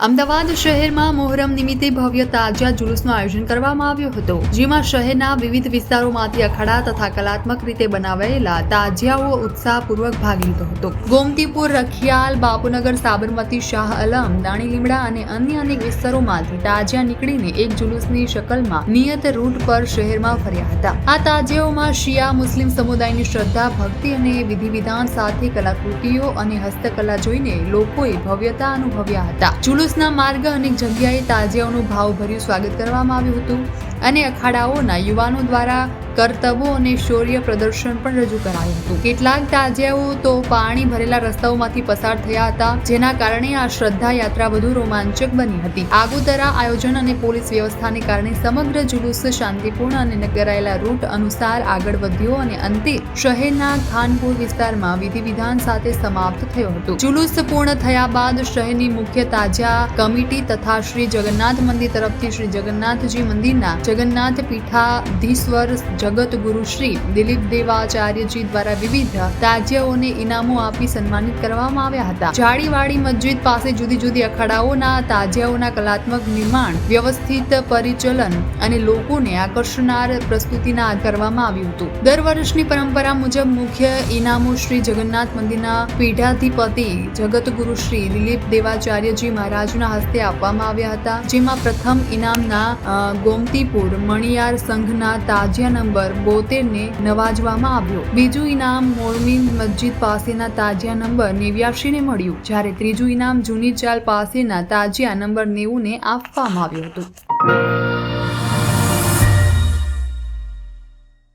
અમદાવાદ શહેરમાં મોહરમ નિમિત્તે ભવ્ય તાજિયા જુલુસનું આયોજન કરવામાં આવ્યું હતું, જેમાં શહેરના વિવિધ વિસ્તારોમાંથી અખાડા તથા કલાત્મક રીતે બનાવાયેલા તાજિયાઓ ઉત્સાહપૂર્વક ભાગ લીધો હતો. ગોમતીપુર, રખિયાલ, બાપુનગર, સાબરમતી, શાહ આલમ, દાણી લીમડા અને અન્ય અનેક વિસ્તારોમાંથી તાજિયા નીકળીને એક જુલુસની શકલમાં નિયત રૂટ પર શહેરમાં ફર્યા હતા. આ તાજિયાઓમાં શિયા મુસ્લિમ સમુદાયની શ્રદ્ધા, ભક્તિ અને વિધિ વિધાન સાથે કલાકૃતિઓ અને હસ્તકલા જોઈને લોકોએ ભવ્યતા અનુભવ્યા હતા. જુલુસના માર્ગ અનેક જગ્યાએ તાજિયાઓનું ભાવભર્યું સ્વાગત કરવામાં આવ્યું હતું અને અખાડાઓના યુવાનો દ્વારા કરતબો અને શૌર્ય પ્રદર્શન પણ રજૂ કરાયું હતું. કેટલાક તાજિયાઓ તો પાણી ભરેલા રસ્તાઓમાંથી પસાર થયા હતા, જેના કારણે આ શ્રદ્ધા યાત્રા વધુ રોમાંચક બની હતી. આગોતરા આયોજન અને પોલીસ વ્યવસ્થાને કારણે સમગ્ર જુલુસ શાંતિપૂર્ણ અને કરાયેલા રૂટ અનુસાર આગળ વધ્યો અને અંતે શહેરના ખાનપુર વિસ્તારમાં વિધિ વિધાન સાથે સમાપ્ત થયો હતો. જુલુસ પૂર્ણ થયા બાદ શહેરની મુખ્ય તાજિયા કમિટી તથા શ્રી જગન્નાથ મંદિર તરફથી શ્રી જગન્નાથજી મંદિરના જગન્નાથ પીઠાધીશ્વર જગત ગુરુ શ્રી દિલીપ દેવાચાર્યજી દ્વારા વિવિધ તાજિયાઓને ઇનામો આપી સન્માનિત કરવામાં આવ્યા હતા. જાળીવાડી મસ્જિદ પાસે જુદી જુદી અખાડાઓના તાજિયાઓના કલાત્મક નિર્માણ, વ્યવસ્થિત પરિચલન અને લોકોને આકર્ષનાર પ્રસ્તુતિના કરવામાં આવ્યું હતું. દર વર્ષની પરંપરા મુજબ મુખ્ય ઇનામો શ્રી જગન્નાથ મંદિરના પીઠાધિપતિ જગત ગુરુ શ્રી દિલીપ દેવાચાર્યજી મહારાજના હસ્તે આપવામાં આવ્યા હતા, જેમાં પ્રથમ ઇનામના ગોમતીપુર મણિયાર સંઘના તાજિયા નંબર 72 ને નવાજવામાં આવ્યો. બીજું ઇનામ મોરમીન મસ્જિદ પાસેના તાજિયા નંબર 89 ને મળ્યું, જ્યારે ત્રીજું ઇનામ જૂની ચાલ પાસેના તાજિયા નંબર 90 ને આપવામાં આવ્યું હતું.